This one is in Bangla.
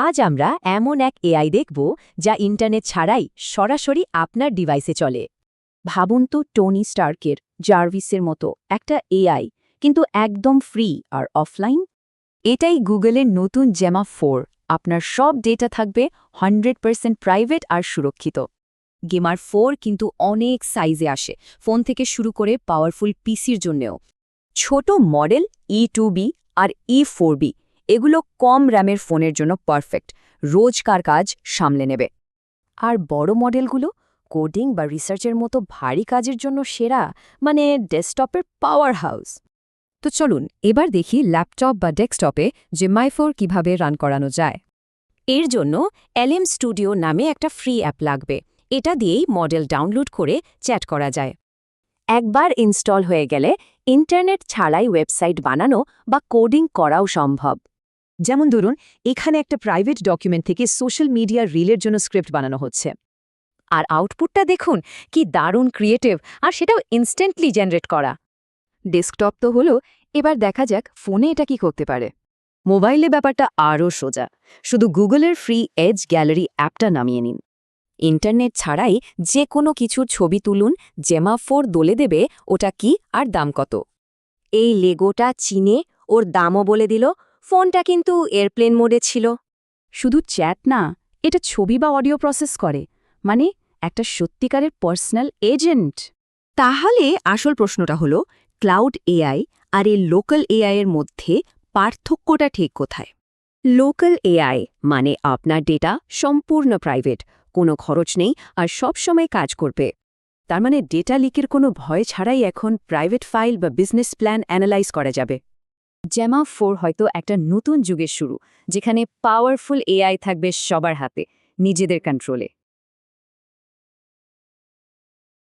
আজ আমরা এমন এক এআই দেখব যা ইন্টারনেট ছাড়াই সরাসরি আপনার ডিভাইসে চলে। ভাবুন তো টনি স্টার্কের জার্ভিসের মতো একটা এআই, কিন্তু একদম ফ্রি আর অফলাইন। এটাই গুগলের নতুন জেমা 4। আপনার সব ডেটা থাকবে 100% প্রাইভেট আর সুরক্ষিত। গেমার 4 কিন্তু অনেক সাইজে আসে, ফোন থেকে শুরু করে পাওয়ারফুল পিসির জন্যেও। ছোট মডেল E2B আর E4B এগুলো কম র্যামের ফোনের জন্য পারফেক্ট, রোজকার কাজ সামলে নেবে। আর বড় মডেলগুলো কোডিং বা রিসার্চের মতো ভারী কাজের জন্য সেরা, মানে ডেস্কটপের পাওয়ার হাউস। তো চলুন এবার দেখি ল্যাপটপ বা ডেস্কটপে জেমাই 4 কিভাবে রান করানো যায়। এর জন্য LM স্টুডিও নামে একটা ফ্রি অ্যাপ লাগবে। এটা দিয়েই মডেল ডাউনলোড করে চ্যাট করা যায়। একবার ইনস্টল হয়ে গেলে ইন্টারনেট ছাড়াই ওয়েবসাইট বানানো বা কোডিং করাও সম্ভব। যেমন ধরুন, এখানে একটা প্রাইভেট ডকুমেন্ট থেকে সোশ্যাল মিডিয়া রিলের জন্য স্ক্রিপ্ট বানানো হচ্ছে। আর আউটপুটটা দেখুন, কি দারুণ ক্রিয়েটিভ, আর সেটাও ইনস্ট্যান্টলি জেনারেট করা। ডেস্কটপ তো হলো, এবার দেখা যাক ফোনে এটা কি করতে পারে। মোবাইলে ব্যাপারটা আরও সোজা, শুধু গুগলের ফ্রি এজ গ্যালারি অ্যাপটা নামিয়ে নিন। ইন্টারনেট ছাড়াই যে কোনো কিছুর ছবি তুলুন, জেমা 4 দলে দেবে ওটা কি আর দাম কত। এই লেগোটা চিনে ওর দামও বলে দিল। ফোনটা কিন্তু এয়ারপ্লেন মোডে ছিল। শুধু চ্যাট না, এটা ছবি বা অডিও প্রসেস করে, মানে একটা সত্যিকারের পার্সোনাল এজেন্ট। তাহলে আসল প্রশ্নটা হলো, ক্লাউড এআই আর এই লোকাল এআই এর মধ্যে পার্থক্যটা ঠিক কোথায়? লোকাল এআই মানে আপনার ডেটা সম্পূর্ণ প্রাইভেট, কোনো খরচ নেই আর সবসময় কাজ করবে। তার মানে ডেটা লিকের কোনো ভয় ছাড়াই এখন প্রাইভেট ফাইল বা বিজনেস প্ল্যান অ্যানালাইজ করা যাবে। জেমা 4 হয়তো একটা নতুন যুগের শুরু, যেখানে পাওয়ারফুল এআই থাকবে সবার হাতে, নিজেদের কন্ট্রোলে।